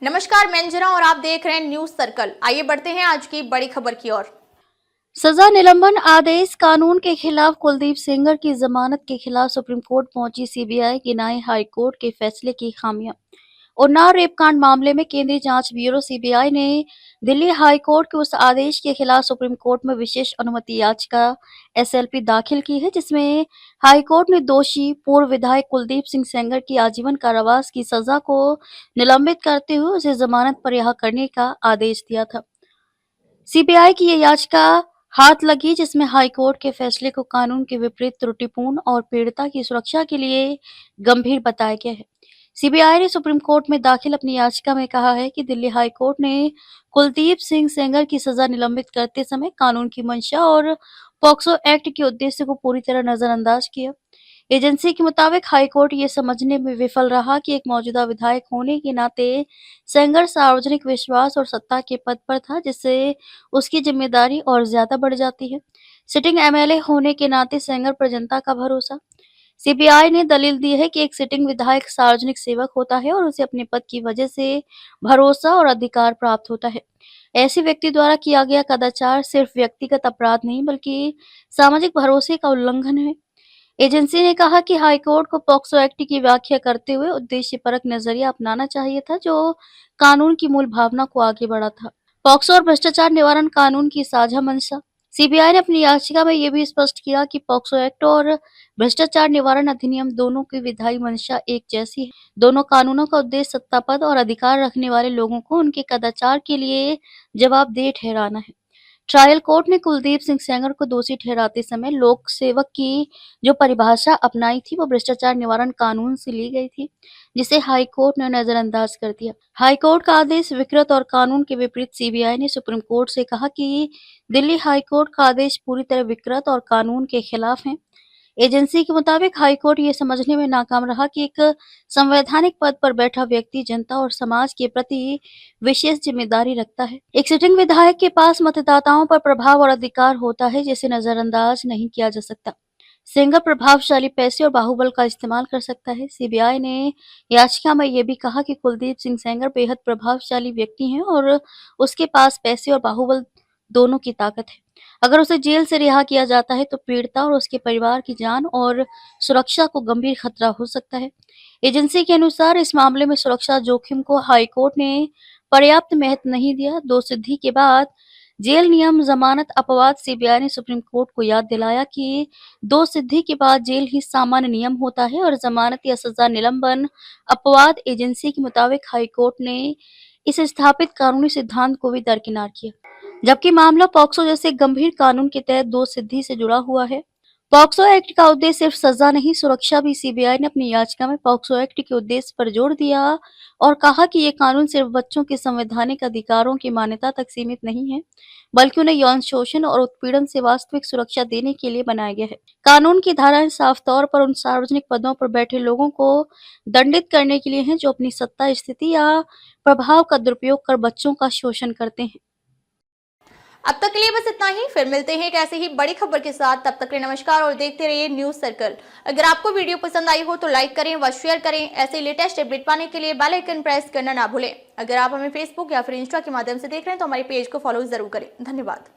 नमस्कार, मैं अंजना और आप देख रहे हैं न्यूज सर्कल। आइए बढ़ते हैं आज की बड़ी खबर की ओर। सजा निलंबन आदेश कानून के खिलाफ कुलदीप सेंगर की जमानत के खिलाफ सुप्रीम कोर्ट पहुंची सीबीआई गिनाई हाई कोर्ट के फैसले की खामियां। उन्नाव रेप कांड मामले में केंद्रीय जांच ब्यूरो सीबीआई ने दिल्ली हाई कोर्ट के उस आदेश के खिलाफ सुप्रीम कोर्ट में विशेष अनुमति याचिका एसएलपी दाखिल की है, जिसमें हाई कोर्ट ने दोषी पूर्व विधायक कुलदीप सिंह सेंगर की आजीवन कारावास की सजा को निलंबित करते हुए उसे जमानत पर रिहा करने का आदेश दिया था। सीबीआई की ये याचिका हाथ लगी, जिसमें हाई कोर्ट के फैसले को कानून के विपरीत, त्रुटिपूर्ण और पीड़िता की सुरक्षा के लिए गंभीर बताया गया है। सीबीआई ने सुप्रीम कोर्ट में दाखिल अपनी याचिका में कहा है कि दिल्ली हाई कोर्ट ने कुलदीप सिंह सेंगर की सजा निलंबित करते समय कानून की मंशा और पॉक्सो एक्ट के उद्देश्य को पूरी तरह नजरअंदाज किया। एजेंसी के मुताबिक हाईकोर्ट ये समझने में विफल रहा कि एक मौजूदा विधायक होने के नाते सेंगर सार्वजनिक विश्वास और सत्ता के पद पर था, जिससे उसकी जिम्मेदारी और ज्यादा बढ़ जाती है। सिटिंग एमएलए होने के नाते सेंगर पर जनता का भरोसा। सीबीआई ने दलील दी है कि एक सिटिंग विधायक सार्वजनिक सेवक होता है और उसे अपने पद की वजह से भरोसा और अधिकार प्राप्त होता है। ऐसे व्यक्ति द्वारा किया गया कदाचार सिर्फ व्यक्तिगत अपराध नहीं, बल्कि सामाजिक भरोसे का उल्लंघन है। एजेंसी ने कहा कि हाईकोर्ट को पॉक्सो एक्ट की व्याख्या करते हुए उद्देश्यपरक नजरिया अपनाना चाहिए था, जो कानून की मूल भावना को आगे बढ़ा था। पॉक्सो और भ्रष्टाचार निवारण कानून की साझा मंशा। सीबीआई ने अपनी याचिका में यह भी स्पष्ट किया कि पॉक्सो एक्ट और भ्रष्टाचार निवारण अधिनियम दोनों की विधायी मंशा एक जैसी है। दोनों कानूनों का उद्देश्य सत्तापद और अधिकार रखने वाले लोगों को उनके कदाचार के लिए जवाबदेह ठहराना है। ट्रायल कोर्ट ने कुलदीप सिंह सेंगर को दोषी ठहराते समय लोक सेवक की जो परिभाषा अपनाई थी, वो भ्रष्टाचार निवारण कानून से ली गई थी, जिसे हाई कोर्ट ने नजरअंदाज कर दिया। हाई कोर्ट का आदेश विकृत और कानून के विपरीत। सीबीआई ने सुप्रीम कोर्ट से कहा कि दिल्ली हाई कोर्ट का आदेश पूरी तरह विकृत और कानून के खिलाफ है। एजेंसी के मुताबिक हाईकोर्ट ये समझने में नाकाम रहा कि एक संवैधानिक पद पर बैठा व्यक्ति जनता और समाज के प्रति विशेष जिम्मेदारी रखता है। एक सिटिंग विधायक के पास मतदाताओं पर प्रभाव और अधिकार होता है, जिसे नजरअंदाज नहीं किया जा सकता। सेंगर प्रभावशाली पैसे और बाहुबल का इस्तेमाल कर सकता है। सीबीआई ने याचिका में यह भी कहा कि कुलदीप सिंह सेंगर बेहद प्रभावशाली व्यक्ति हैं और उसके पास पैसे और बाहुबल दोनों की ताकत है। अगर उसे जेल से रिहा किया जाता है तो पीड़िता और उसके परिवार की जान और सुरक्षा को गंभीर खतरा हो सकता है। एजेंसी के अनुसार इस मामले में सुरक्षा जोखिम को हाईकोर्ट ने पर्याप्त महत्व नहीं दिया। दोषसिद्धि के बाद जेल नियम, जमानत, अपवाद। सीबीआई ने सुप्रीम कोर्ट को याद दिलाया कि दोषसिद्धि के बाद जेल ही सामान्य नियम होता है और जमानत या सजा निलंबन अपवाद। एजेंसी के मुताबिक हाईकोर्ट ने इस स्थापित कानूनी सिद्धांत को भी दरकिनार किया, जबकि मामला पॉक्सो जैसे गंभीर कानून के तहत दोषसिद्धि से जुड़ा हुआ है। पॉक्सो एक्ट का उद्देश्य सिर्फ सजा नहीं, सुरक्षा भी। सीबीआई ने अपनी याचिका में पॉक्सो एक्ट के उद्देश्य पर जोर दिया और कहा कि ये कानून सिर्फ बच्चों के संवैधानिक अधिकारों की मान्यता तक सीमित नहीं है, बल्कि उन्हें यौन शोषण और उत्पीड़न से वास्तविक सुरक्षा देने के लिए बनाया गया है। कानून की धाराएं साफ तौर पर उन सार्वजनिक पदों पर बैठे लोगों को दंडित करने के लिए हैं जो अपनी सत्ता, स्थिति या प्रभाव का दुरुपयोग कर बच्चों का शोषण करते हैं। अब तक के लिए बस इतना ही। फिर मिलते हैं एक ऐसे ही बड़ी खबर के साथ। तब तक के लिए नमस्कार और देखते रहिए न्यूज सर्कल। अगर आपको वीडियो पसंद आई हो तो लाइक करें व शेयर करें। ऐसे लेटेस्ट अपडेट पाने के लिए बेल आइकन प्रेस करना ना भूलें। अगर आप हमें फेसबुक या फिर इंस्टा के माध्यम से देख रहे हैं तो हमारे पेज को फॉलो जरूर करें। धन्यवाद।